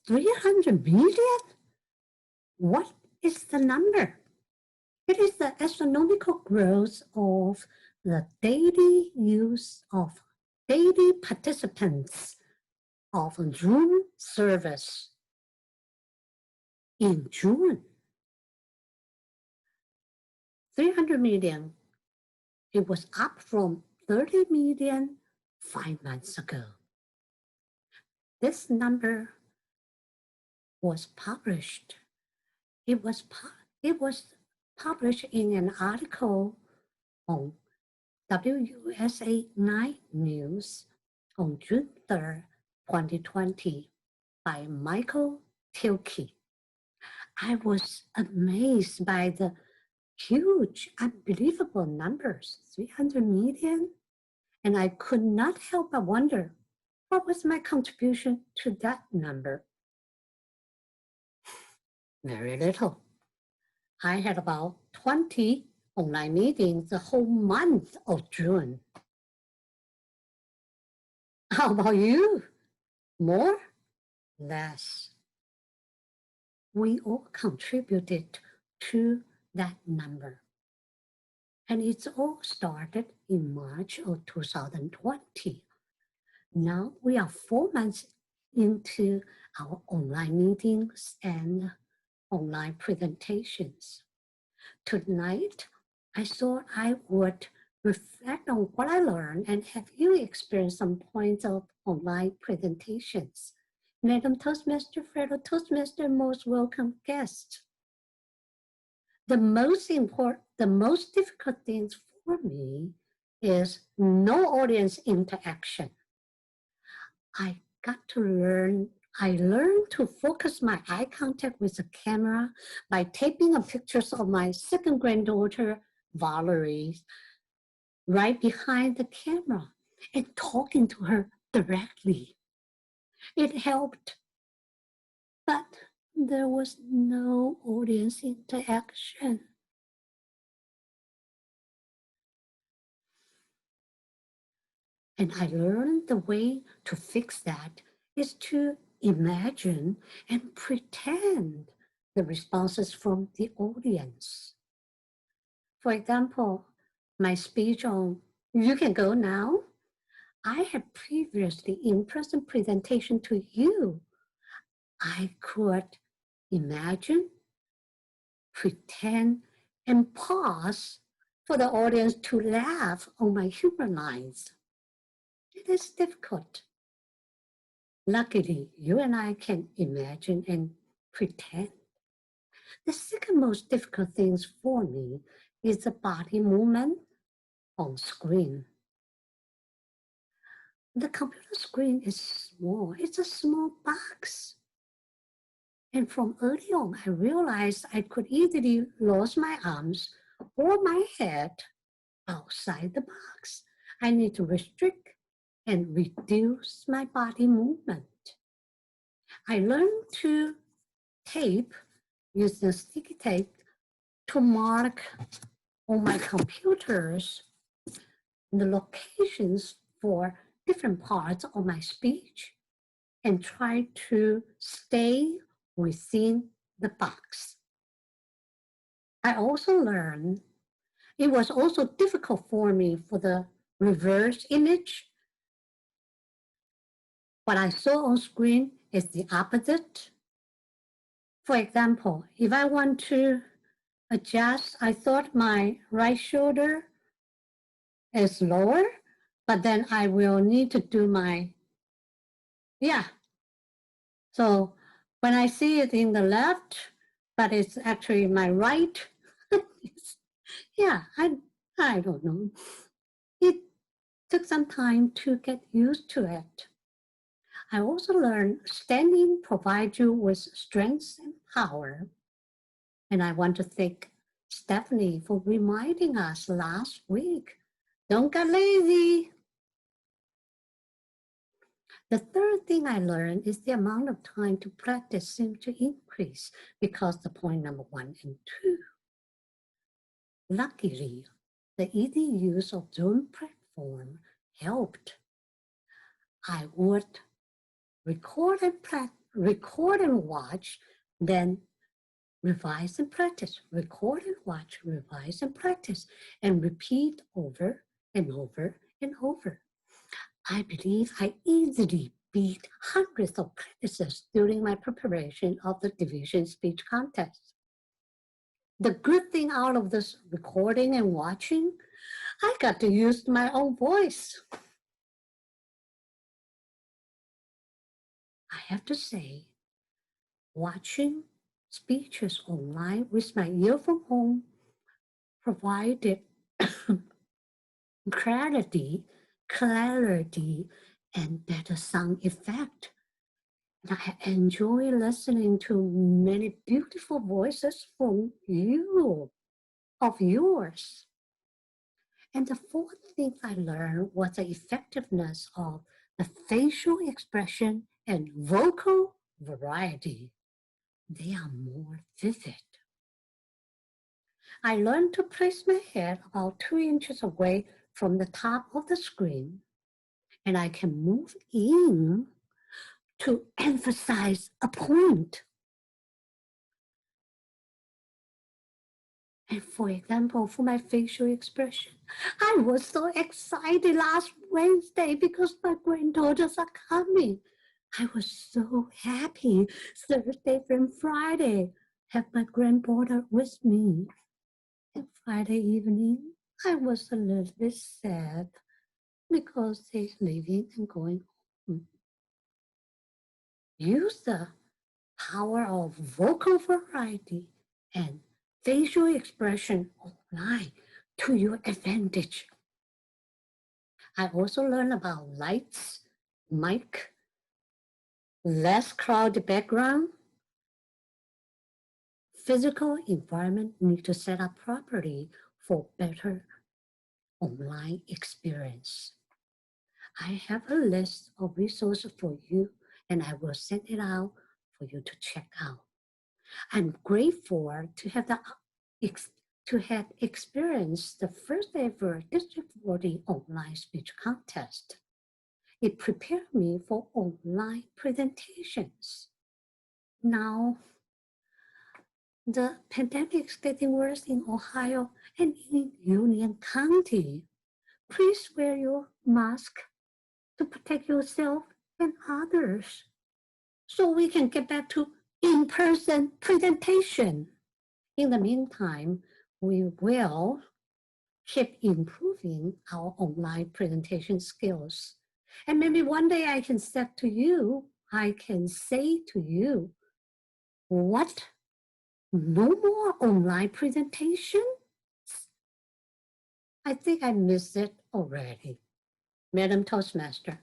300 million? What is the number? It is the astronomical growth of the daily use of daily participants of Zoom service in June. 300 million. It was up from 30 million 5 months ago. This number was published. It was published in an article on WUSA 9 News on June 3rd, 2020 by Michael Tilke. I was amazed by the huge, unbelievable numbers, 300 million, and I could not help but wonder, what was my contribution to that number? Very little. I had about 20 online meetings the whole month of June. How about you? More? Less? We all contributed to that number. And it's all started in March of 2020. Now we are 4 months into our online meetings and online presentations. Tonight, I thought I would reflect on what I learned and have you experience some points of online presentations. Madam Toastmaster, fellow Toastmaster, most welcome guest. The most difficult things for me is no audience interaction. I learned to focus my eye contact with the camera by taking a pictures of my second granddaughter, Valerie, right behind the camera and talking to her directly. It helped, but there was no audience interaction. And I learned the way to fix that is to imagine and pretend the responses from the audience. For example, my speech on "You Can Go Now," I had previously in-person presentation to you. I could imagine, pretend, and pause for the audience to laugh on my humor lines. It is difficult. Luckily, you and I can imagine and pretend. The second most difficult thing for me is the body movement on screen. The computer screen is small. It's a small box. And from early on, I realized I could easily lose my arms or my head outside the box. I need to restrict and reduce my body movement. I learned to use the sticky tape to mark on my computers the locations for different parts of my speech and try to stay within the box. I also learned it was also difficult for me for the reverse image. What I saw on screen is the opposite. For example, if I want to adjust, I thought my right shoulder is lower, but then I will need to do So when I see it in the left, but it's actually my right, I don't know. It took some time to get used to it. I also learned standing provides you with strength and power. And I want to thank Stephanie for reminding us last week, don't get lazy. The third thing I learned is the amount of time to practice seemed to increase because the point number 1 and 2. Luckily, the easy use of Zoom platform helped. I would record and record and watch, then revise and practice, record and watch, revise and practice, and repeat over and over and over. I believe I easily beat hundreds of practices during my preparation of the division speech contest. The good thing out of this recording and watching, I got to use my own voice. I have to say, watching speeches online with my earphone home provided clarity, and better sound effect. And I enjoy listening to many beautiful voices from you, of yours. And the fourth thing I learned was the effectiveness of the facial expression and vocal variety. They are more vivid. I learned to place my head about 2 inches away from the top of the screen, and I can move in to emphasize a point. And for example, for my facial expression, I was so excited last Wednesday because my granddaughters are coming. I was so happy Thursday and Friday, have my granddaughter with me. And Friday evening, I was a little bit sad because they're leaving and going home. Use the power of vocal variety and facial expression online to your advantage. I also learned about lights, mic, less crowded background. Physical environment need to set up properly for better online experience. I have a list of resources for you, and I will send it out for you to check out. I'm grateful to have experienced the first ever District 40 online speech contest. It prepared me for online presentations. Now, the pandemic is getting worse in Ohio and in Union County. Please wear your mask to protect yourself and others so we can get back to in-person presentation. In the meantime, we will keep improving our online presentation skills. And maybe one day I can say to you, what? No more online presentation? I think I missed it already. Madam Toastmaster.